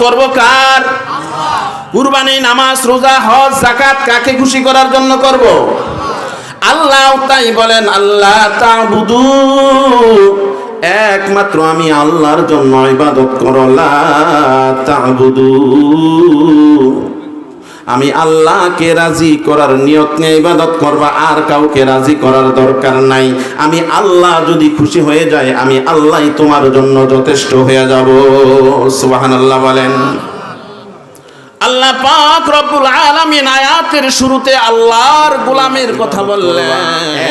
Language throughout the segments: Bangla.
করব কার? কুরবানি, নামাজ, রোজা, হজ, যাকাত কাকে খুশি করার জন্য করব? আল্লাহ তাই বলেন আল্লাহ তা'বুদু, একমাত্র আমি আল্লাহর জন্য ইবাদত করো। লা তা'বুদু, আমি আল্লাহকে রাজি করার নিয়ত নিয়ে ইবাদত করবা, আর কাউকে রাজি করার দরকার নাই। আমি আল্লাহ যদি খুশি হয়ে যায়, আমি আল্লাহই তোমার জন্য যথেষ্ট হয়ে যাব। সুবহানাল্লাহ বলেন। আল্লাহ পাক রব্বুল আলামিন আয়াতের শুরুতে আল্লাহর গোলামের কথা বললেন,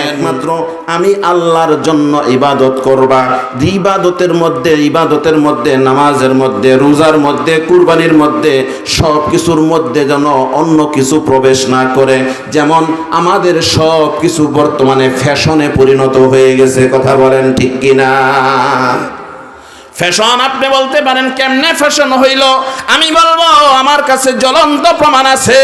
একমাত্র আমি আল্লাহর জন্য ইবাদত করবা। ইবাদতের মধ্যে নামাজের মধ্যে, রোজার মধ্যে, কুরবানির মধ্যে, সব কিছুর মধ্যে যেন অন্য কিছু প্রবেশ না করে। যেমন আমাদের সব কিছু বর্তমানে ফ্যাশনে পরিণত হয়ে গেছে, কথা বলেন ঠিক কিনা? ফ্যাশন আপনি বলতে পারেন কেমনে ফ্যাশন হইল? আমি বলবো আমার কাছে জ্বলন্ত প্রমাণ আছে।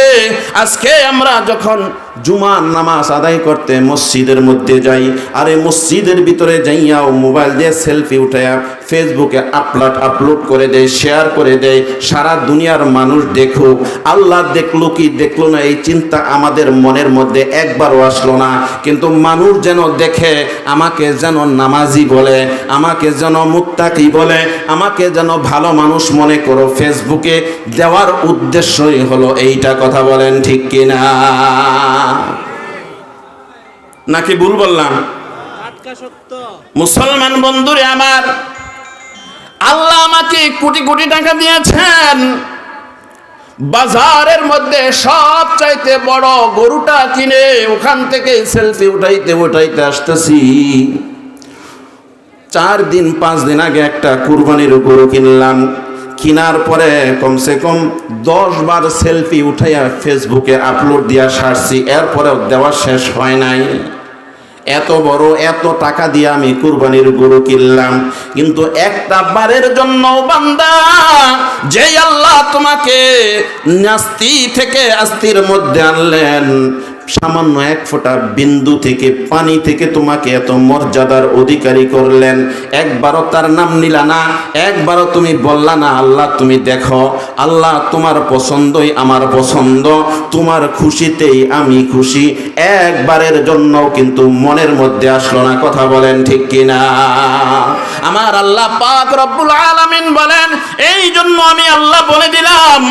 আজকে আমরা যখন জুমার নামাজ আদায় করতে মসজিদের মধ্যে যাই, আর এই মসজিদের ভিতরে যাইয়াও মোবাইল দিয়ে সেলফি উঠাইয়া ফেসবুকে আপলোড করে দেয়, শেয়ার করে দেয়, সারা দুনিয়ার মানুষ দেখুক। আল্লাহ দেখলো কি দেখলো না এই চিন্তা আমাদের মনের মধ্যে একবারও আসলো না। কিন্তু মানুষ যেন দেখে, আমাকে যেন নামাজি বলে, আমাকে যেন মুত্তাকি বলে, আমাকে যেন ভালো মানুষ মনে করো, ফেসবুকে দেওয়ার উদ্দেশ্যই হলো এইটা, কথা বলেন ঠিক কিনা? নাকি ভুল বললাম? মুসলমান বন্ধুরে আমার, আল্লাহ আমাকে কোটি কোটি টাকা দিয়েছেন, বাজারের মধ্যে সব চাইতে বড় গরুটা কিনে ওখান থেকে সেলফি উঠাইতে আসতেছি। 4 দিন 5 দিন আগে একটা কুরবানির গরু কিনলাম। কেনার পরে কমসে কম 10 বার সেলফি উঠাইয়া ফেসবুকে আপলোড দিয়া সারছি, এরপরেও দেওয়া শেষ হয় নাই। এত বড় এত টাকা দিয়ে আমি কুরবানির গরু কিনলাম, কিন্তু একটা বারের জন্য বান্দা, যে আল্লাহ তোমাকে নাস্তি থেকে আস্তির মধ্যে আনলেন, সামান্য 1 ফোঁটা বিন্দু থেকে পানি থেকে তোমাকে এত মর্যাদার অধিকারী করলেন, একবারও তার নাম নিলা না, একবারও তুমি বললা না আল্লাহ তুমি দেখো, আল্লাহ তোমার পছন্দই আমার পছন্দ, তোমার খুশিতেই আমি খুশি, একবারের জন্য কিন্তু মনের মধ্যে আসলো না, কথা বলেন ঠিক কিনা? আমার আল্লাহ পাক রব্বুল আলামিন বলেন, এই জন্য আমি আল্লাহ বলে দিলাম,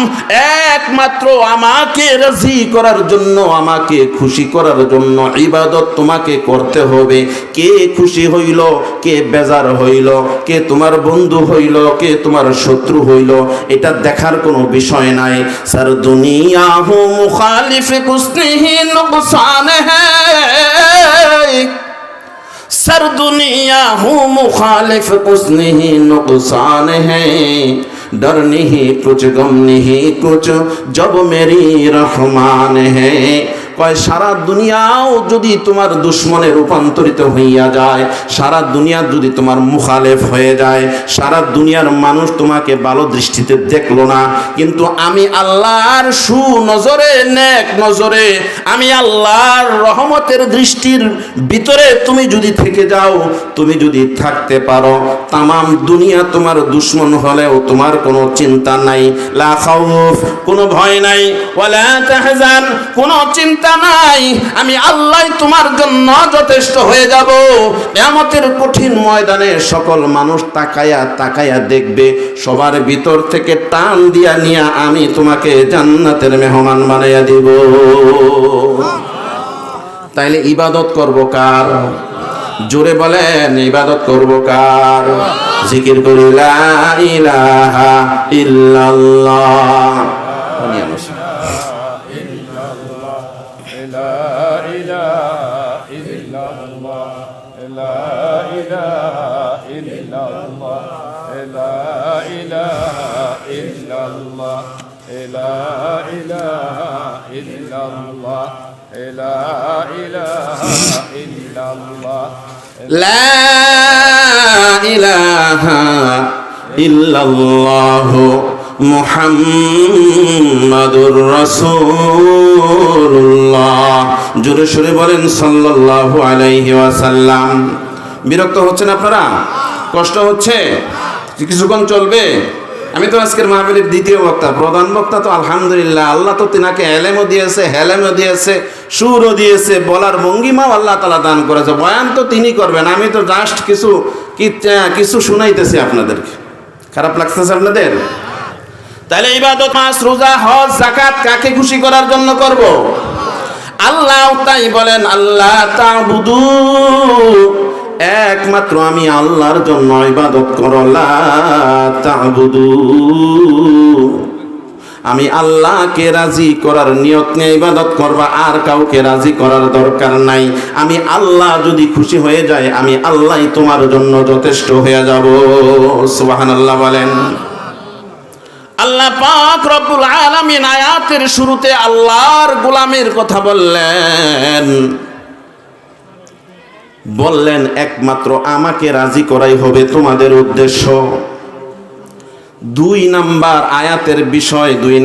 একমাত্র আমাকে রাজি করার জন্য, আমাকে খুশি করার জন্য ইবাদত তোমাকে করতে হবে। কে খুশি হইল, কে বেজার হইল, কে তোমার বন্ধু হইল, কে তোমার শত্রু হইল, এটা দেখার কোনো বিষয় নাই। সার দুনিয়া হো মুখালিফ কুসনিহি নুকসান হ্যায়, सर दुनिया हूँ मुखालिफ कुछ नहीं नुकसान है, डर नहीं कुछ गम नहीं कुछ जब मेरी रहमान है। কয় সারা দুনিয়াও যদি তোমার দুশ্মনে রূপান্তরিত হইয়া যায়, সারা দুনিয়া যদি তোমার মুখালেফ হয়ে যায়, সারা দুনিয়ার মানুষ তোমাকে ভালো দৃষ্টিতে দেখলো না, কিন্তু আমি আল্লাহর সুনজরে, নেক নজরে, আমি আল্লাহর রহমতের দৃষ্টির ভিতরে তুমি যদি থেকে যাও, তুমি যদি থাকতে পারো, তামাম দুনিয়া তোমার দুশ্মন হলেও তোমার কোনো চিন্তা নাই। লা খাউফ, কোনো ভয় নাই, ওয়ালা তাহজান, কোনো চিন্তা নাই, আমি আল্লাহ তোমার জন্য যথেষ্ট হয়ে যাব। কিয়ামতের কঠিন ময়দানে সকল মানুষ তাকায়া তাকায়া দেখবে, সবার ভিতর থেকে টান দিয়া নিয়া আমি তোমাকে জান্নাতের মেহমান বানাইয়া দিব। তাইলে ইবাদত করব কার? জোরে বলেন, ইবাদত করব কার? জিকির করি লা ইলাহা ইল্লাল্লাহ। লা ইলাহা ইল্লাল্লাহ মুহাম্মাদুর রাসূলুল্লাহ। জোরে সোরে বলেন সাল্লাল্লাহু আলাইহি ওয়াসাল্লাম। বিরক্ত হচ্ছেন আপনারা? কষ্ট হচ্ছে? কিছুক্ষণ চলবে? আমি তো আজকের মাহফিলের দ্বিতীয় বক্তা, প্রধান বক্তা তো আলহামদুলিল্লাহ, আল্লাহ তো তিনাকে এলেমও দিয়েছে, হেলেমও দিয়েছে, সুরও দিয়েছে, বলার ভঙ্গিমাও আল্লাহ তাআলা দান করেছে। বয়ান তো তিনি করবেন, আমি তো জাস্ট কিছু শুনাইতেছি আপনাদেরকে। খারাপ লাগতেছে আপনাদের? তাহলে ইবাদত, নামাজ, রোজা, হজ, যাকাত কাকে খুশি করার জন্য করব? আল্লাহ তাই বলেন, আল্লাহ তা'বুদু, একমাত্র আমি আল্লাহর জন্য ইবাদত করো। লা তা'বুদু, আমি আল্লাহকে রাজি করার নিয়ত নিয়ে ইবাদত করবা, আর কাউকে রাজি করার দরকার নাই। আমি আল্লাহ যদি খুশি হয়ে যায়, আমি আল্লাহই তোমার জন্য যথেষ্ট হয়ে যাব। সুবহানাল্লাহ বলেন। আল্লাহ পাক রব্বুল আলামিন আয়াতের শুরুতে আল্লাহর গোলামের কথা বললেন একমাত্র আমাকে রাজি করাই হবে তোমাদের উদ্দেশ্য। দুই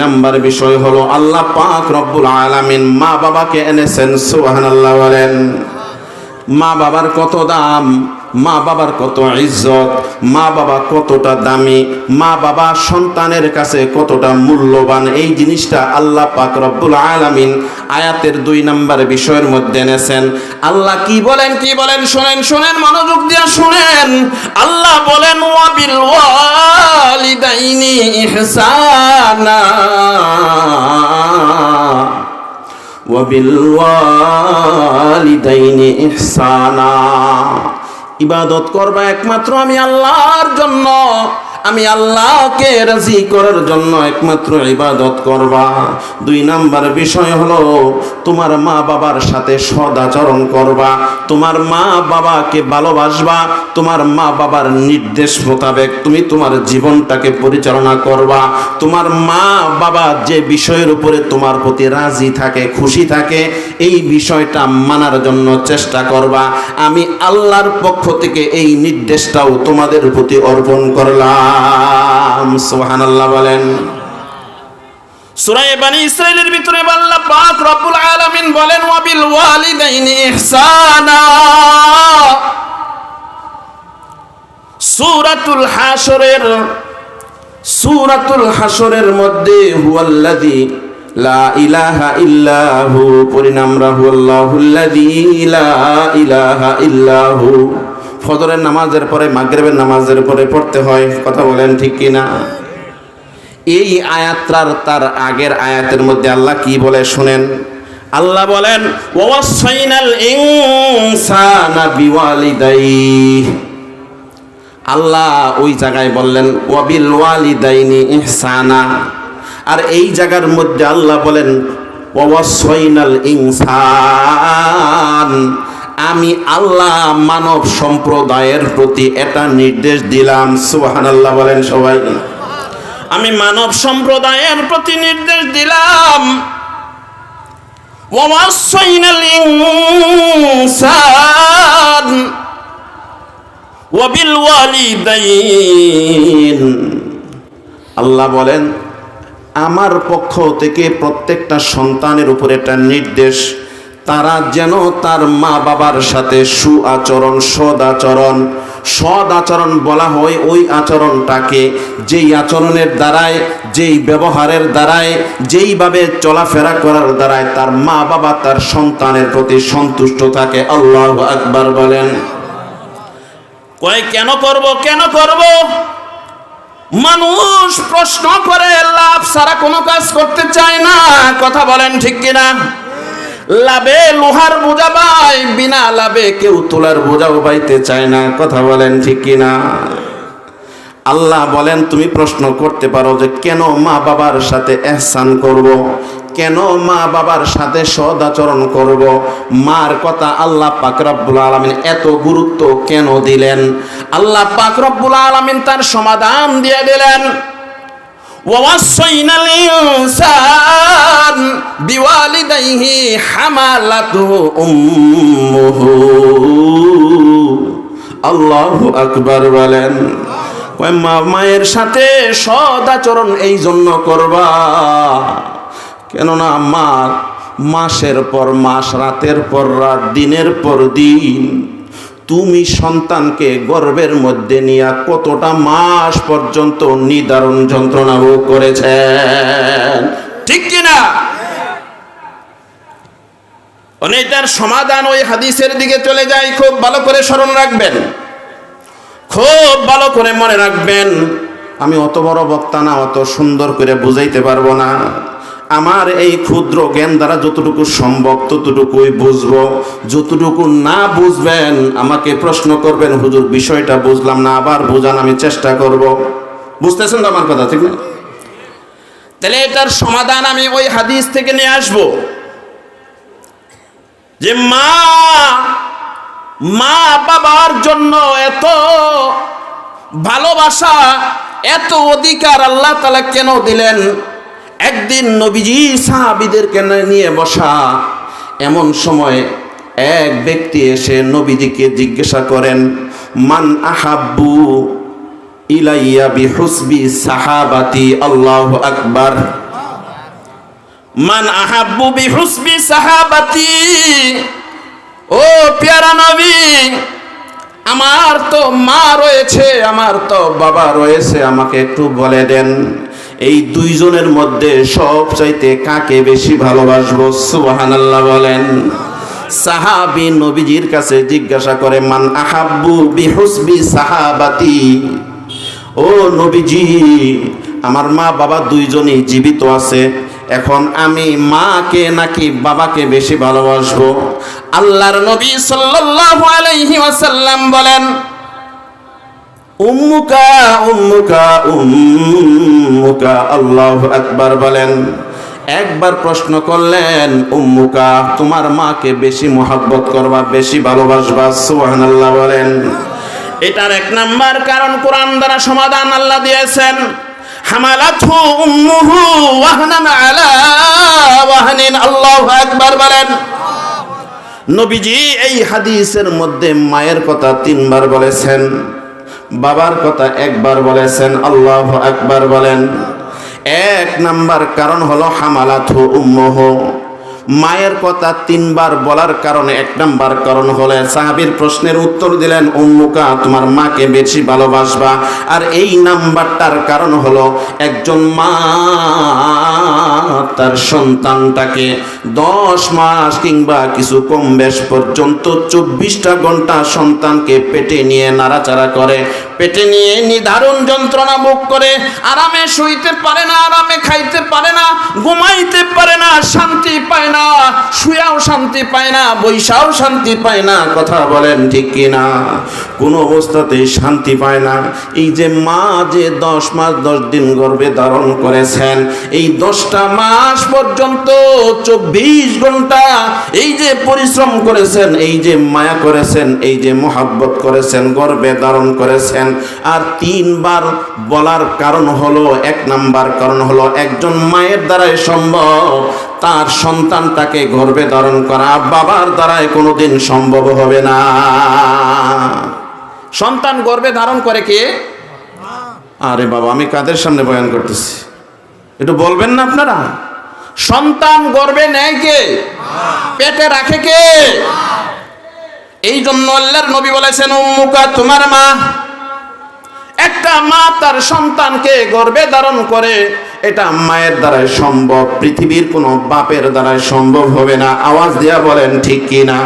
নাম্বার বিষয় হলো আল্লাহ পাক রব্বুল আলামিন মা বাবাকে এনেছেন। সুবহানাল্লাহ বলেন। মা বাবার কত দাম, মা বাবার কত ইজ্জত, মা বাবা কতটা দামি, মা বাবা সন্তানের কাছে কতটা মূল্যবান, এই জিনিসটা আল্লাহ পাক রব্বুল আলামিন আয়াতের 2 নম্বর বিষয়ের মধ্যে এনেছেন। আল্লাহ কি বলেন শুনেন, মনোযোগ দিয়ে শুনেন। আল্লাহ বলেন, ওয়া বিল ওয়ালিদাইনি ইহসানা, ওয়াবিলওয়ালিদাইনি ইহসানা। ইবাদত করবা একমাত্র আমি আল্লাহর জন্য, আমি আল্লাহকে রাজি করার জন্য একমাত্র ইবাদত করবা। 2 নাম্বার বিষয় হলো তোমার মা বাবার সাথে সদাচরণ করবা, তোমার মা বাবাকে ভালোবাসবা, তোমার মা বাবার নির্দেশ মোতাবেক তুমি তোমার জীবনটাকে পরিচালনা করবা। তোমার মা বাবা যে বিষয়ের উপরে তোমার প্রতি রাজি থাকে, খুশি থাকে, এই বিষয়টা মানার জন্য চেষ্টা করবা। আমি আল্লাহর পক্ষ থেকে এই নির্দেশটাও তোমাদের প্রতি অর্পণ করলাম। সুবহানাল্লাহ বলেন। সূরা বনী ইসরাঈলের ভিতরে আল্লাহ পাক রব্বুল আলামিন বলেন, ওয়া বিল ওয়ালিদাইনি ইহসানা। সূরাতুল হাশরের মধ্যে হুয়াল্লাযী লা ইলাহা ইল্লাহু, পরিণামরা হুয়াল্লাহুল্লাযী লা ইলাহা ইল্লাহু। ফজরের নামাজের পরে, মাগরিবের নামাজের পরে পড়তে হয়, কথা বলেন ঠিক কিনা? এই আয়াতটার তার আগের আয়াতের মধ্যে আল্লাহ কি বলে শুনেন। আল্লাহ বলেন, ওয়াসাইনাল ইনসানা বিওয়ালিদাইহি। আল্লাহ ওই জায়গায় বললেন ওয়াবিল ওয়ালিদাইনি ইহসানা, আর এই জায়গার মধ্যে আল্লাহ বলেন ওয়াসাইনাল ইনসান, আমি আল্লাহ মানব সম্প্রদায়ের প্রতি এটা নির্দেশ দিলাম। সুবহানাল্লাহ বলেন সবাই। আমি মানব সম্প্রদায়ের প্রতি নির্দেশ দিলাম, ওয়াসাইনাল ইনসান ওয়াবিল ওয়ালিদাইন। আল্লাহ বলেন আমার পক্ষ থেকে প্রত্যেকটা সন্তানের উপর একটা নির্দেশ, তারা যেন তার মা বাবার সাথে সুআচরণ, সদাচরণ বলা হয় ওই আচরণটাকে, যেই আচরণের দ্বারায়, যেই ব্যবহারের দ্বারায়, যেইভাবে চলাফেরা করার দ্বারায় তার মা বাবা তার সন্তানের প্রতি সন্তুষ্ট থাকে। আল্লাহু আকবার বলেন। কেন করব? মানুষ প্রশ্ন করে, লাভ ছাড়া কোনো কাজ করতে চায় না, কথা বলেন ঠিক কিনা? লাভে লোহার বোঝা পায়, বিনা লাভে কেউ তোলার বোঝাও পাইতে চায় না, কথা বলেন ঠিক কিনা? আল্লাহ বলেন তুমি প্রশ্ন করতে পারো যে কেন মা বাবার সাথে ইহসান করব, কেন মা বাবার সাথে সদাচরণ করব, মার কথা আল্লাহ পাক রব্বুল আলামিন এত গুরুত্ব কেন দিলেন? আল্লাহ পাক রব্বুল আলামিন তার সমাধান দিয়ে দিলেন, ওয়াসাইনাল ইনসান বিওয়ালিদাইহি হামালাতুহু উম্মুহু। আল্লাহু আকবার বলেন। মায়ের সাথে সদাচরণ এই জন্য করবা, কেননা মা মাসের পর মাস, রাতের পর রাত, দিনের পর দিন তুমি সন্তানকে গর্ভের মধ্যে নিয়ে কতটা মাস পর্যন্ত নিদারুণ যন্ত্রণা ভোগ করেছেন, ঠিক কিনা? এটার সমাধান ওই হাদিসের দিকে চলে যায়। খুব ভালো করে স্মরণ রাখবেন, খুব ভালো করে মনে রাখবেন। আমি অত বড় বক্তা না, অত সুন্দর করে বুঝাইতে পারবো না। আমার এই ক্ষুদ্র জ্ঞান দ্বারা যতটুকু সম্ভব ততটুকুই বুঝবো। যতটুকু না বুঝবেন আমাকে প্রশ্ন করবেন, হুজুর বিষয়টা বুঝলাম না, আবার বোঝান, আমি চেষ্টা করব। বুঝতেছেন তো আমার কথা, ঠিক না? তাহলে এটার সমাধান আমি ওই হাদিস থেকে নিয়ে আসব যে মা বাবার জন্য এত ভালোবাসা, এত অধিকার আল্লাহ তাআলা কেন দিলেন? একদিন নবীজি সাহাবীদেরকে নিয়ে বসা, এমন সময় এক ব্যক্তি এসে নবীজিকে জিজ্ঞাসা করেন, মান আহাব্বু ইলাইয়া বিহুসবি সাহাবাতি, আল্লাহু আকবার। মান আহাব্বু বিহুসবি সাহাবাতি, ও প্যারা নবী, আমার তো মা রয়েছে, আমার তো বাবা রয়েছে, আমাকে একটু বলে দেন এই দুইজনের মধ্যে সবচাইতে কাকে বেশি ভালোবাসবো? সুবহানাল্লাহ বলেন। সাহাবী নবীজির কাছে জিজ্ঞাসা করে, মান আহাব্বু বিহুসবি সাহাবাতি, ও নবীজি, আমার মা বাবা দুইজনই জীবিত আছে, এখন আমি মাকে নাকি বাবাকে বেশি ভালোবাসবো? আল্লাহর নবী সাল্লাল্লাহু আলাইহি ওয়াসাল্লাম বলেন, উম্মুকা উম্মুকা উম্মুকা, আল্লাহু আকবার বলেন। একবার প্রশ্ন করলেন, উম্মুকা, তোমার মাকে বেশি মহব্বত করবা, বেশি ভালোবাসবা। সুবহানাল্লাহ বলেন। এটার এক নাম্বার কারণ কোরআন দ্বারা সমাধান আল্লাহ দিয়েছেন। হামালাতহু উম্মুহু ওয়াহনান আলা ওয়াহনিন, আল্লাহু আকবার বলেন। নবীজি এই হাদিসের মধ্যে মায়ের কথা 3 বার বলেছেন, বাবার কথা 1 বার বলেছেন। আল্লাহু আকবার বলেন। এক নাম্বার কারণ হলো হামালাতহু উম্মুহু, মায়ের কথা 3 বার বলার কারণে 1 নাম্বার কারণ হলো, সাহাবীর প্রশ্নের উত্তর দিলেন, উম্মুকা, তোমার মাকে বেশি ভালোবাসবা। আর এই নাম্বারটার কারণ হলো, একজন মা তার সন্তানটাকে 10 মাস কিংবা কিছু কম বেশ পর্যন্ত 24টা ঘন্টা সন্তানকে পেটে নিয়ে নাড়াচাড়া করে, পেটে নিয়ে নিদারুণ যন্ত্রণা ভোগ করে, আরামে শুইতে পারে না, আরামে খাইতে পারে না, ঘুমাইতে পারে না, শান্তি পায় না, শুয়াও শান্তি পায় না, বৈশাও শান্তি পায় না। কথা বলেন ঠিক কিনা? কোনো অবস্থাতেই শান্তি পায় না। এই যে মা যে 10 মাস 10 দিন গর্ভে ধারণ করেছেন, এই 10টা মাস পর্যন্ত 24 ঘন্টা এই যে পরিশ্রম করেছেন, এই যে মায়া করেছেন, এই যে মোহাব্বত করেছেন, গর্ভে ধারণ করেছেন। আর 3 বার বলার কারণ হলো, 1 নাম্বার কারণ হলো, একজন মায়ের দ্বারাই সম্ভব তার সন্তানটাকে গর্ভে ধারণ করা, বাবার দ্বারাই কোনোদিন সম্ভব হবে না। সন্তান গর্ভে ধারণ করে কে? আরে বাবা, আমি কাদের সামনে বয়ান করতেছি, একটু বলবেন না আপনারা? সন্তান গর্ভে নেয় কে? পেটে রাখে কে? এই জন্য আল্লাহর নবী বলেছেন, উম্মুকা, তোমার মা। একটা মা তার সন্তানকে গর্ভে ধারণ করে, এটা মায়ের দ্বারাই সম্ভব, পৃথিবীর কোনো বাপের দ্বারাই সম্ভব হবে না। আওয়াজ দিয়া বলেন ঠিক কিনা?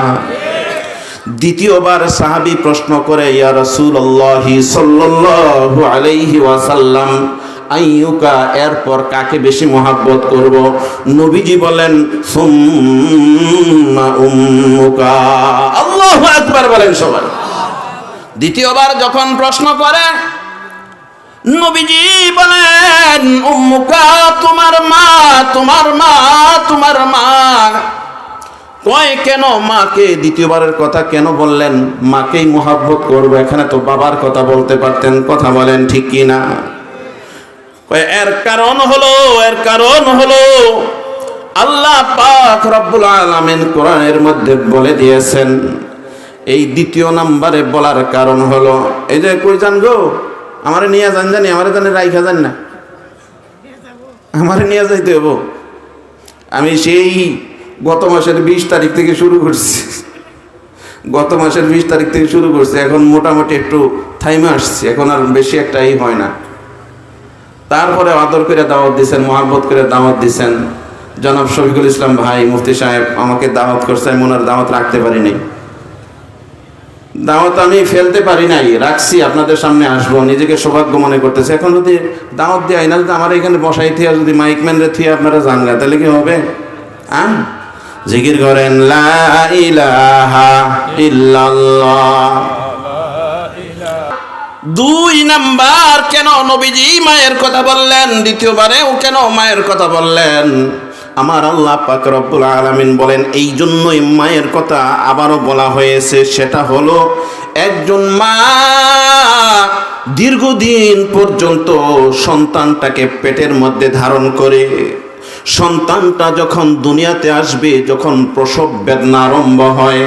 দ্বিতীয়বার সাহাবী প্রশ্ন করে, ইয়া রাসূলুল্লাহ সাল্লাল্লাহু আলাইহি ওয়াসাল্লাম, আইয়ুকা, এরপর কাকে বেশি মহব্বত করব? নবীজি বলেন, সুম্মা উম্মুকা। আল্লাহু আকবার বলেন সবাই। দ্বিতীয়বার যখন প্রশ্ন করে, নবীজি বলেন, উম্মুকা, তোমার মা, তোমার মা, তোমার মা। কয় কেন মাকে দ্বিতীয়বারের কথা কেন বললেন? মাকেই মহব্বত করবো, এখানে তো বাবার কথা বলতে পারতেন। কথা বলেন ঠিক কিনা? এর কারণ হলো আল্লাহ পাক রব্বুল আলামিন কোরআনের মধ্যে বলে দিয়েছেন। এই দ্বিতীয় নাম্বারে বলার কারণ হলো, এই যে কই যান গো, আমারে নিয়ে যান, জানি আমারে জানি রাইখা যান না, আমারে নিয়ে যাইতে হবো। আমি সেই গত মাসের 20 তারিখ থেকে শুরু করছি, গত মাসের 20 তারিখ থেকে শুরু করছে, এখন মোটামুটি একটু থাইমে আসছে, এখন আর বেশি একটা হয় না। তারপরে আদর করে দাওয়াত দিচ্ছেন, মহাব্বত করে দাওয়াত দিচ্ছেন। জনাব শফিকুল ইসলাম ভাই মুফতি সাহেব আমাকে দাওয়াত করছে, আমি ওনার দাওয়াত রাখতে পারি নাই। দাওয়াত আমি ফেলতে পারি নাই, রাখছি, আপনাদের সামনে আসবো, নিজেকে সৌভাগ্য মনে করতেছে। এখন যদি দাওয়াত দেয় না, যদি আমার এখানে বসাই থিয়া যদি মাইকম্যান রে থিয়া আপনারা জানগা, তাহলে কি হবে? জিকির করেন লা ইলাহা ইল্লাল্লাহ। 2 নাম্বার, কেন নবীজি মায়ের কথা বললেন? দ্বিতীয়বারেও কেন মায়ের কথা বললেন? আমার আল্লাহ পাক রব্বুল আলামিন বলেন, এই জন্যই মায়ের কথা আবারও বলা হয়েছে। সেটা হলো, একজন মা দীর্ঘদিন পর্যন্ত সন্তানটাকে পেটের মধ্যে ধারণ করে, সন্তানটা যখন দুনিয়াতে আসবে, যখন প্রসব বেদনা আরম্ভ হয়,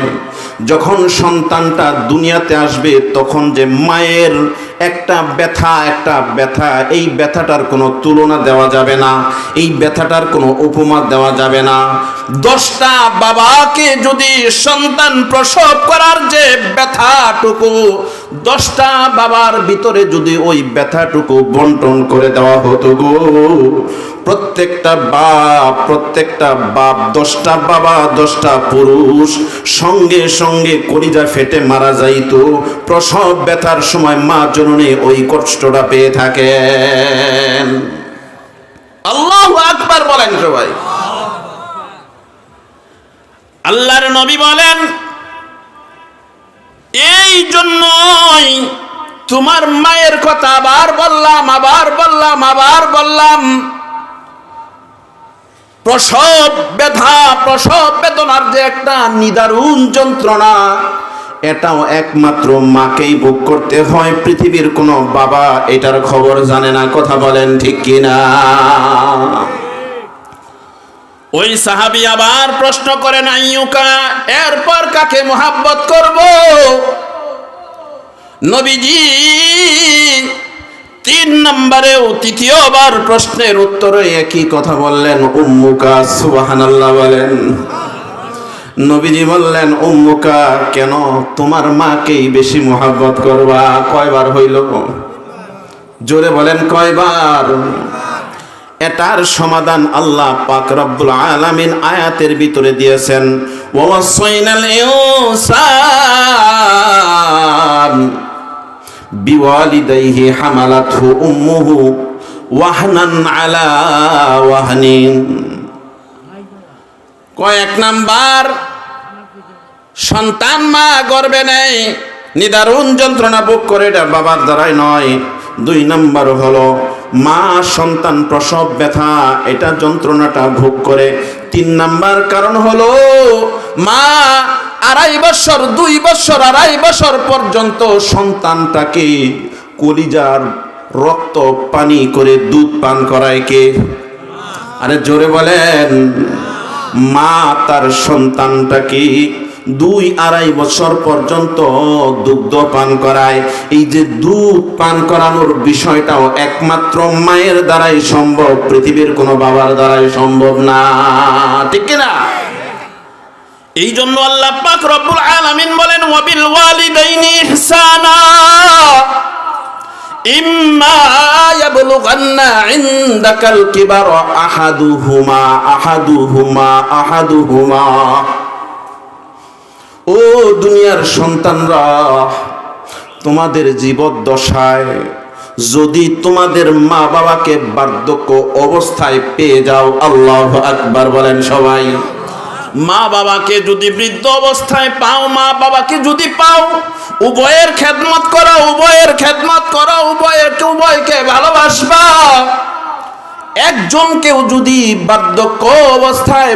যখন সন্তানটা দুনিয়াতে আসবে, তখন যে মায়ের একটা ব্যথা, এই ব্যথাটার কোনো তুলনা দেওয়া যাবে না, এই ব্যথাটার কোনো উপমা দেওয়া যাবে না। 10টা বাবাকে যদি সন্তান প্রসব করার যে ব্যথাটুকু, 10টা বাবার ভিতরে যদি ওই ব্যথাটুকু বন্টন করে দেওয়া হতো গো, প্রত্যেকটা বাপ 10টা বাবা 10টা পুরুষ সঙ্গে সঙ্গে কলিজা ফেটে মারা যাইত। প্রসব ব্যথার সময় মা জননী ওই কষ্টটা পেয়ে থাকেন। আল্লাহু আকবার বলেন সবাই। আল্লাহর নবী বলেন, এই জন্যই তোমার মায়ের কথা আবার বললাম। প্রসব বেদনার যে একটা নিদারুণ যন্ত্রণা, এটাও একমাত্র মাকেই ভোগ করতে হয়। পৃথিবীর কোনো বাবা এটার খবর জানে না। কথা বলেন ঠিক কিনা? ওই সাহাবী আবার প্রশ্ন করেন, আইয়ুকা, এরপর কাকে মোহাব্বত করব? নবীজি 3 নম্বরেও তৃতীয়বার প্রশ্নের উত্তরে একই কথা বললেন, উম্মুকা। সুবহানাল্লাহ বলেন। নবীজি বললেন, উম্মুকা, কেন তোমার মাকেই বেশি মোহাব্বত করবা? কয়বার হইল? জোরে বলেন, কয়বার? এটার সমাধান আল্লাহ পাক রব্বুল আলামিন আয়াতের ভিতরে দিয়েছেন, ওয়াসাইনাল ইনসান বিওয়ালিদাইহি হামালাতহু উম্মুহু ওয়াহনান আলা ওয়াহনিন। কয়েক নাম্বার, সন্তান মা গর্ভে নেই, নিদারুণ যন্ত্রণা ভোগ করে, এটা বাবার দ্বারাই নয়। 2 নাম্বার হলো মা সন্তান প্রসব ব্যথা, এটা যন্ত্রণাটা ভোগ করে। 3 নাম্বার কারণ হলো মা 2.5 বছর পর্যন্ত সন্তানটাকে কলিজার রক্ত পানি করে দুধ পান করায় কে? আরে জোরে বলেন। মা তার সন্তানটাকে 2-2.5 বছর পর্যন্ত দুগ্ধ পান করায়। এই যে দুধ পান করানোর বিষয়টাও একমাত্র মায়ের দ্বারাই সম্ভব, পৃথিবীর কোনো বাবার দ্বারাই সম্ভব না। ঠিক কিনা? এই জন্য আল্লাহ পাক রব্বুল আলামিন বলেন, ওয়াবিল ওয়ালিদাইনি ইহসানা ইম্মা ইয়াবলুগান্না ইনদাকাল কিবারা আহাদুহুমা। ও দুনিয়ার সন্তানরা, তোমাদের জীবদ্দশায় যদি তোমাদের মা বাবাকে বার্ধক্য অবস্থায় পেয়ে যাও, আল্লাহু আকবার বলেন সবাই। মা বাবাকে যদি বৃদ্ধ অবস্থায় পাও, মা বাবাকে যদি পাও, উভয়ের খেদমত করো, উভয়কে ভালোবাসবা। একজনকেও যদি বার্ধক্য অবস্থায়,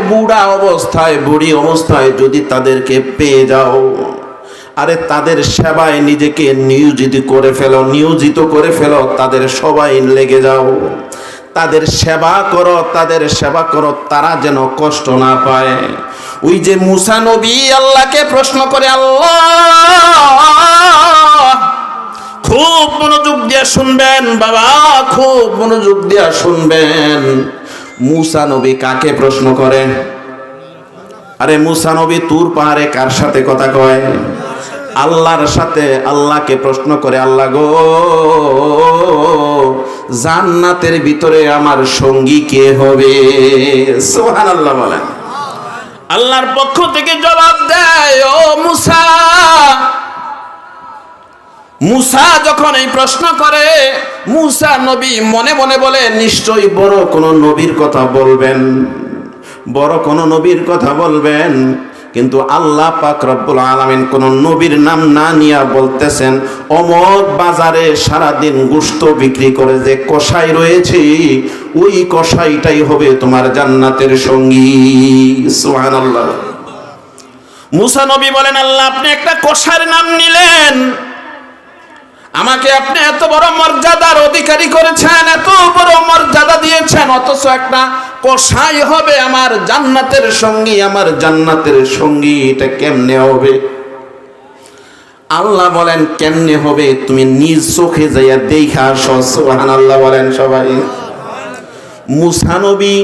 বুড়ি অবস্থায় যদি তাদেরকে পেয়ে যাও, আরে তাদের সেবায় নিজেকে নিয়োজিত করে ফেলো, তাদের সবাই লেগে যাও, তাদের সেবা করো, তারা যেন কষ্ট না পায়। ওই যে মুসা নবী আল্লাহকে প্রশ্ন করে, আল্লাহ, খুব মনোযোগ দিয়ে শুনবেন বাবা, খুব মনোযোগ দিয়ে শুনবেন। মুসা নবী কাকে প্রশ্ন করেন? আরে মুসা নবী তুর পাহাড়ে কার সাথে কথা কয়? আল্লাহর সাথে। আল্লাহকে প্রশ্ন করে, আল্লাহ গো, জান্নাতের ভিতরে আমার সঙ্গী কে হবে? সুবহানাল্লাহ বলেন। আল্লাহর পক্ষ থেকে জবাব দেয়, ও মুসা। মুসা যখন এই প্রশ্ন করে, মুসা নবী মনে মনে বলে, নিশ্চয়ই বড় কোন নবীর কথা বলবেন, বড় কোন নবীর কথা বলবেন। কিন্তু আল্লাহ পাক রব্বুল আলামিন কোন নবীর নাম না নিয়ে বলতেছেন, অমক বাজারে সারাদিন গোশত বিক্রি করে যে কসাই রয়েছে, ওই কসাইটাই হবে তোমার জান্নাতের সঙ্গী। সুবহানাল্লাহ। মুসা নবী বলেন, আল্লাহ আপনি একটা কসাইর নাম নিলেন, আমাকে আপনি এত বড় মর্যাদার অধিকারী করেছেন, এত বড় মর্যাদা দিয়েছেন, অথচ একটা কসাই হবে আমার জান্নাতের সঙ্গী, আমার জান্নাতের সঙ্গী, এটা কেমনে হবে? আল্লাহ বলেন, কেমনে হবে? তুমি নিজ চোখে যাইয়া দেখা আসো। সুবহানাল্লাহ বলেন সবাই। মুসা নবী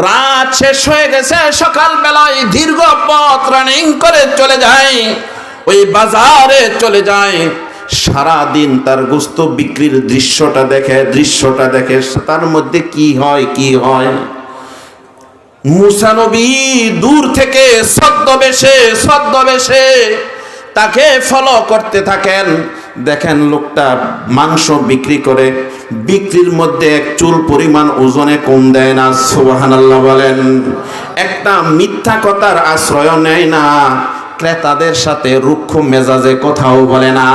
রাত শেষ হয়ে গেছে, সকাল বেলায় দীর্ঘ পথ রানিং করে চলে যায়, ওই বাজারে চলে যায়। সারা দিন তার গোশত বিক্রির দৃশ্যটা দেখে, তার মধ্যে কি হয়। মুসা নবী দূর থেকে ছদ্মবেশে তাকে ফলো করতে থাকেন। দেখেন লোকটা মাংস বিক্রি করে, বিক্রির মধ্যে এক চুল পরিমাণ ওজনে কম দেয় না। সুবহানাল্লাহ বলেন। একটা মিথ্যা কথার আশ্রয় নেয় না, ক্রেতাদের সাথে রুক্ষ মেজাজে কথাও বলে না।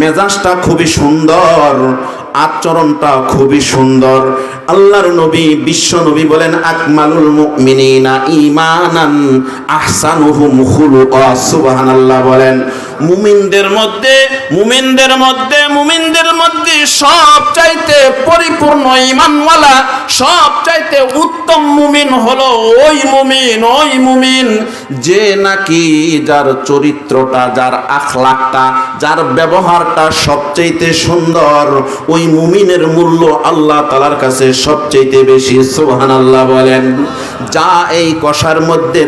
মেজাজটা খুবই সুন্দর, আচরণটা খুবই সুন্দর। আল্লাহর নবী, বিশ্ব নবী বলেন, আকমালুল মুমিনিনা ঈমানান আহসানুহুম খুলুকা। সুবহানাল্লাহ বলেন। মুমিনদের মধ্যে সবচাইতে পরিপূর্ণ ঈমানওয়ালা, সবচাইতে উত্তম মুমিন হলো ওই মুমিন যে নাকি যার চরিত্রটা, যার আখলাকটা, যার ব্যবহারটা সবচাইতে সুন্দর। ওই মুমিনের মূল্য আল্লাহ তাআলার কাছে সবচাইতে বেশি। সুবহানাল্লাহ বলেন। যা এই কষার মধ্যে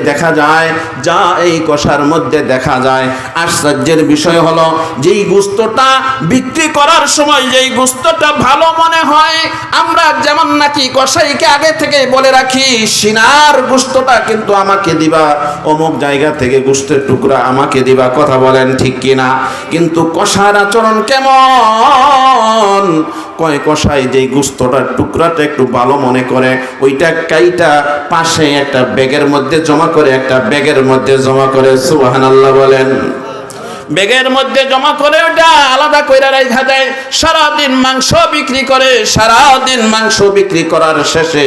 দেখা যায়, আশ্চর্যের বিষয় হলো, যেই গোশতটা বিক্রি করার সময় যেই গোশতটা ভালো মনে হয়, আমরা যেমন নাকি কসাইকে আগে থেকে বলে রাখি, সিনার গোশতটা কিন্তু আমাকে দিবা, অমুক জায়গা থেকে গোশতের টুকরা আমাকে দিবা, কথা বলেন ঠিক কিনা? কিন্তু কষার আচরণ কেমন? কয় কষাই যেই গোশতটার টুকরাটা একটু ভালো মনে করে, ওইটা কাইটা পাশে একটা ব্যাগের মধ্যে জমা করে। সুবহানাল্লাহ বলেন। ব্যাগের মধ্যে জমা করে ওটা আলাদা কইরা রাখা দেয়। সারাদিন মাংস বিক্রি করার শেষে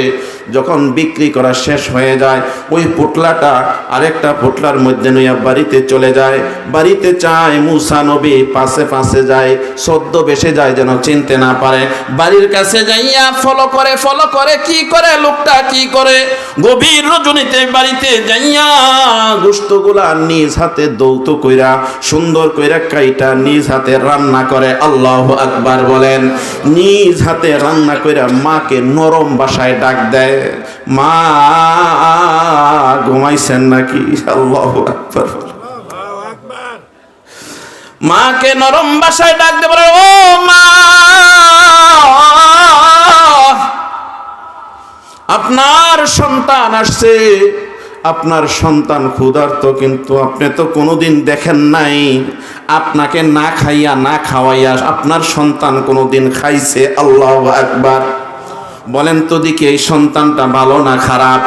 যখন বিক্রি করা শেষ হয়ে যায়, ওই পুটলাটা আরেকটা পুটলার মধ্যে নিয়ে বাড়িতে চলে যায়। বাড়িতে চায়, মুসা নবী পাশে যায়, ছদ্মবেশে যায় যেন চিনতে না পারে। বাড়ির কাছে যাইয়া ফলো করে কি করে লোকটা, কি করে গভীর রজনীতে বাড়িতে যাইয়া গোশতগুলা নিজ হাতে দৌত কইরা, সুন্দর কইরা কাইটা নিজ হাতে রান্না করে। আল্লাহু আকবার বলেন। নিজ হাতে রান্না কইরা মাকে নরম ভাষায় ডাক দেয়, মা ঘুমাইছেন নাকি? আল্লাহু আকবার। মাকে নরম ভাষায় ডাক দিয়ে বলে, ও মা, আপনার সন্তান আসছে, আপনার সন্তান ক্ষুধার্ত, কিন্তু আপনি তো কোনোদিন দেখেন নাই, আপনাকে না খাইয়া না খাওয়াইয়া আপনার সন্তান কোনোদিন খাইছে? আল্লাহু আকবার। বলেন তো দেখি, এই সন্তানটা ভালো না খারাপ?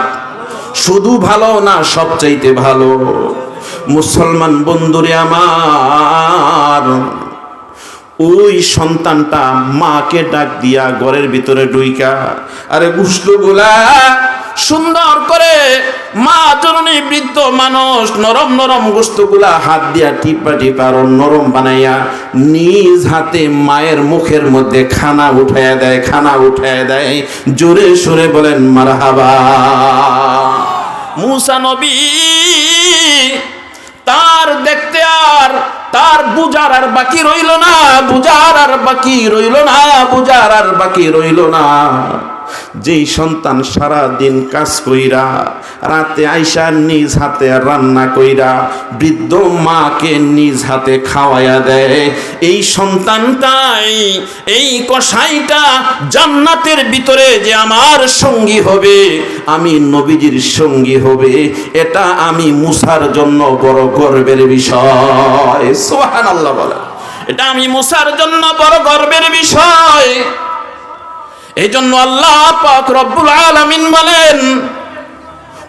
শুধু ভালো না, সবচাইতে ভালো। মুসলমান বন্ধুরে আমার, ওই সন্তানটা মাকে ডাক দিয়া ঘরের ভিতরে ঢুইকা, আরে গোশতগুলা সুন্দর করে, মা জননী বৃদ্ধ মানুষ, নরম গোশতগুলা হাত দিয়া টিপা নরম বানাইয়া নিজ হাতে মায়ের মুখের মধ্যে খানা উঠায় দেয়। জোরে সুরে বলেন মারহাবা। মুসা নবী তার দেখতে আর তার বুঝার আর বাকি রইল না। যেই সন্তান সারা দিন কাজ কইরা রাতে আইসা নিজ হাতে রান্না কইরা বৃদ্ধ মাকে নিজ হাতে খাওয়াইয়া দেয়, এই সন্তানটাই, এই কসাইটা জান্নাতের ভিতরে যে আমার সঙ্গী হবে, আমি নবীজির সঙ্গী হবে, এটা আমি মুসার জন্য বড় গর্বের বিষয়। সুবহানাল্লাহ বলে, এটা আমি মুসার জন্য বড় গর্বের বিষয়। এই জন্য আল্লাহ পাক রব্বুল আলামিন বলেন,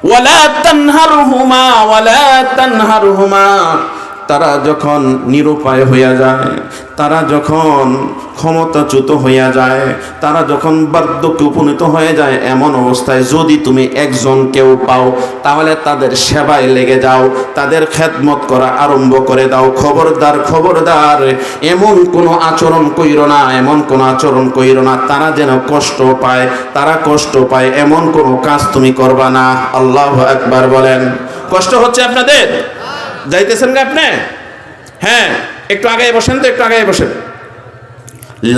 ওয়ালা তানহারহুমা ওয়ালা তানহারহুমা, তারা যখন নিরুপায় হইয়া যায়, তারা যখন ক্ষমতাচ্যুত হইয়া যায়, তারা যখন বার্ধক্যে উপনীত হয়ে যায়, এমন অবস্থায় যদি তুমি একজন কেউ পাও তাহলে তাদের সেবায় লেগে যাও, তাদের খেদমত করা আরম্ভ করে দাও। খবরদার খবরদার, এমন কোনো আচরণ কইরো না, এমন কোনো আচরণ কইরো না তারা যেন কষ্ট পায়, তারা কষ্ট পায় এমন কোনো কাজ তুমি করবা না। আল্লাহু আকবার বলেন। কষ্ট হচ্ছে আপনাদের? যাইতেছেন না আপনি? হ্যাঁ, একটু আগে বসেন তো, একটু আগে বসেন।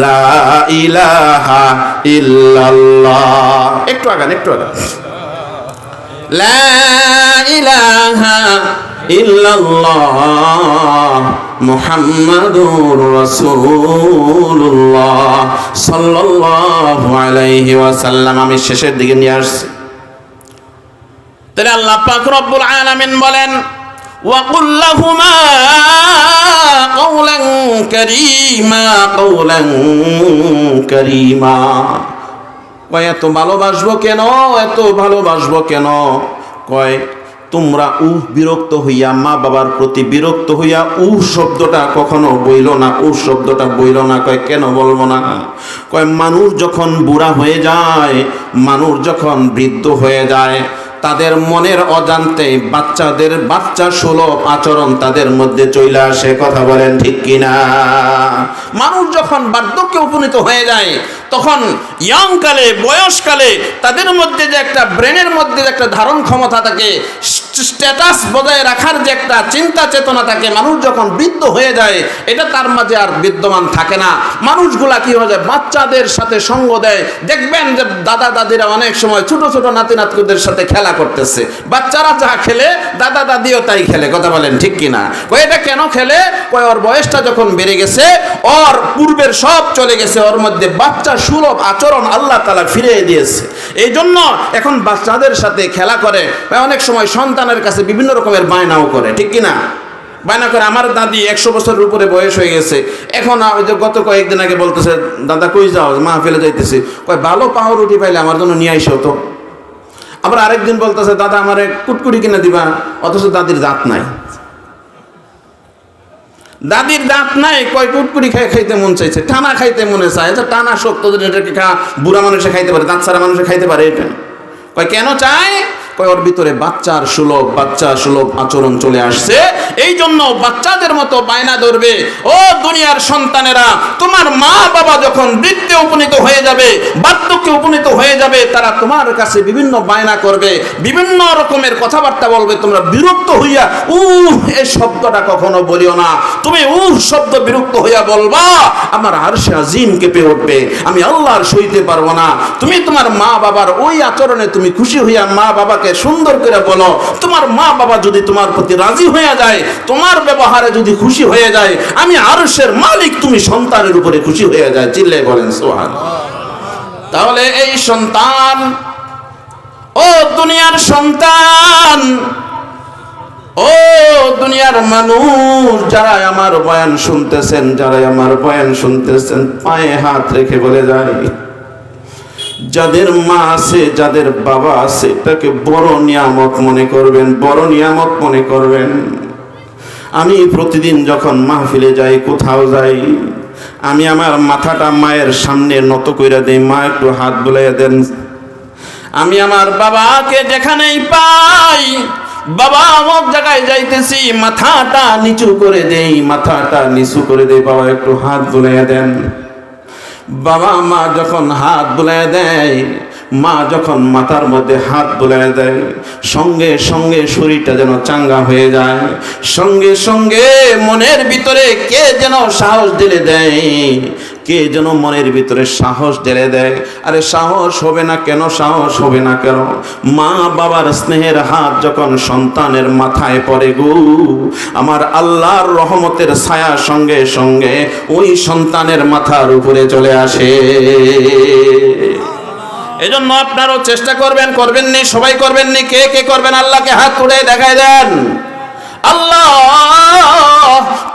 লা ইলাহা ইল্লাল্লাহ, একটু আগান, একটু আগান। লা ইলাহা ইল্লাল্লাহ মুহাম্মাদুর রাসূলুল্লাহ সাল্লাল্লাহু আলাইহি ওয়াসাল্লাম। আমি শেষের দিকে নিয়ে আসছি। তাহলে আল্লাহ পাক রব্বুল আলামিন বলেন, وَقُلْ لَهُمَا قَوْلًا كَرِيمًا قَوْلًا كَرِيمًا। কয় এত ভালোবাসবো কেন, এত ভালোবাসবো কেন? কয় তোমরা বিরক্ত হইয়া, মা বাবার প্রতি বিরক্ত হইয়া শব্দটা কখনো বইল না, শব্দটা বইল না। কয় কেন বলবো না? কয় মানুষ যখন বুড়া হয়ে যায়, মানুষ যখন বৃদ্ধ হয়ে যায়, তাদের মনের অজান্তে বাচ্চাদের বাচ্চা সুলভ আচরণ তাদের মধ্যে চলে আসে। কথা বলেন ঠিক কিনা? মানুষ যখন বার্ধক্যে উপনীত হয়ে যায়, তখন ইয়ংকালে, বয়সকালে তাদের মধ্যে যে একটা ব্রেনের মধ্যে যে একটা ধারণ ক্ষমতা থাকে, স্ট্যাটাস বজায় রাখার যে একটা চিন্তা চেতনা থাকে, মানুষ যখন বৃদ্ধ হয়ে যায় এটা তার মাঝে আর বিদ্যমান থাকে না। মানুষগুলা কি হয়ে যায়, বাচ্চাদের সাথে সঙ্গ দেয়। দেখবেন যে দাদা দাদিরা অনেক সময় ছোট ছোট নাতি নাতকুদের সাথে খেলা করতেছে, বাচ্চারা যা খেলে দাদা দাদিও তাই খেলে। কথা বলেন ঠিক কিনা? কয় এটা কেন খেলে? কয় ওর বয়সটা যখন বেড়ে গেছে, ওর পূর্বের সব চলে গেছে, ওর মধ্যে বাচ্চা সুলভ আচরণ আল্লাহ তাআলা ফিরিয়ে দিয়েছে। এই জন্য এখন বাচ্চাদের সাথে খেলা করে। অনেক সময় সন্তানের কাছে বিভিন্ন রকমের বায়নাও করে, ঠিক কিনা? বায়না করে। আমার দাদি 100 বছরের উপরে বয়স হয়ে গেছে, এখন গত কয়েকদিন আগে বলতেছে, দাদা কই যাও? মাহফিলে যাইতেছি। কয় ভালো পাউরুটি পাইলে আমার জন্য নিয়ে আইসো তো। আবার আরেকদিন বলতেছে, দাদা আমারে কুটকুটি কিনে দিবা, অথচ দাদির দাঁত নাই। দাদির দাঁত নাই, কয় কুটকুটি খাইতে মন চাইছে, টানা খাইতে মনে চায়। টানা শক্ত, এটাকে বুড়া মানুষে খাইতে পারে, দাঁত ছাড়া মানুষে খাইতে পারে এটা। কয় কেন চায়? কয় ওর ভিতরে বাচ্চা সুলভ আচরণ চলে আসছে, এই জন্য বাচ্চাদের মতো বায়না ধরবে। ও দুনিয়ার সন্তানেরা, তোমার মা বাবা যখন বৃদ্ধে উপনীত হয়ে যাবে, বার্ধক্যে উপনীত হয়ে যাবে, তারা তোমার কাছে বিভিন্ন বায়না করবে, বিভিন্ন রকমের কথাবার্তা বলবে। তোমরা বিরক্ত হইয়া এই শব্দটা কখনো বলিও না। তুমি শব্দ বিরক্ত হইয়া বলবা, আমার আরশে আজিম কেঁপে উঠবে, আমি আল্লাহর সইতে পারবো না। তুমি তোমার মা বাবার ওই আচরণে তুমি খুশি হইয়া মা বাবাকে সুন্দর করে বলো। তোমার মা বাবা যদি তোমার প্রতি রাজি হয়ে যায়, তোমার ব্যবহারে যদি খুশি হয়ে যায়, আমি আরশের মালিক তুমি সন্তানের উপরে খুশি হয়ে যায়। চিল্লায় বলেন সুবহানাল্লাহ। তাহলে এই সন্তান, ও দুনিয়ার সন্তান, ও দুনিয়ার মানুষ, যারা আমার বয়ান শুনতেছেন, পায়ে হাত রেখে বলে যায়, যাদের মা আছে, যাদের বাবা আছে, এটাকে বড় নিয়ামত মনে করবেন, বড় নিয়ামত মনে করবেন। আমি প্রতিদিন যখন মাহফিলে যাই, কোথাও যাই, আমি আমার মাথাটা মায়ের সামনে নত কইরা দেই, মা একটু হাত বুলাইয়া দেন। আমি আমার বাবাকে যেখানেই পাই, বাবা অমুক জায়গায় যাইতেছি, মাথাটা নিচু করে দেই, বাবা একটু হাত বুলাইয়া দেন। বাবা মা যখন হাত বুলাইয়া দেয়, মা যখন মাথার মধ্যে হাত বুলাইয়া দেয়, সঙ্গে সঙ্গে শরীরটা যেন চাঙ্গা হয়ে যায়, সঙ্গে সঙ্গে মনের ভিতরে কে যেন সাহস দিলে দেয়, কে যেন মনের ভিতরে সাহস ঢেলে দেয়। আরে সাহস হবে না কেন, সাহস হবে না কেন? মা বাবার স্নেহের হাত যখন সন্তানের মাথায় পড়ে গো, আমার আল্লাহর রহমতের ছায়া সঙ্গে সঙ্গে ওই সন্তানের মাথার উপরে চলে আসে। এজন্য আপনারাও চেষ্টা করবেন, করবেননি? সবাই করবেননি? কে কে করবেন? আল্লাহকে হাত তুলে দেখায় দেন। আল্লাহ,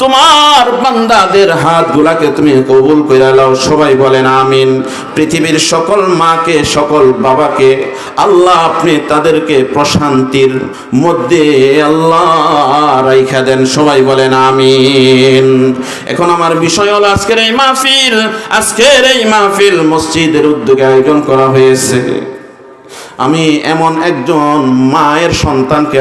তোমার বান্দাদের হাতগুলাকে তুমি কবুল করে নাও। সবাই বলেন আমিন। পৃথিবীর সকল মাকে, সকল বাবাকে আল্লাহ আপনি তাদেরকে প্রশান্তির মধ্যে আল্লাহ রাইখা দেন। সবাই বলেন আমিন। এখন আমার বিষয় হলো আজকের এই মাহফিল মসজিদের উদ্যোগে আয়োজন করা হয়েছে। আমি এমন একজন মায়ের সন্তানকে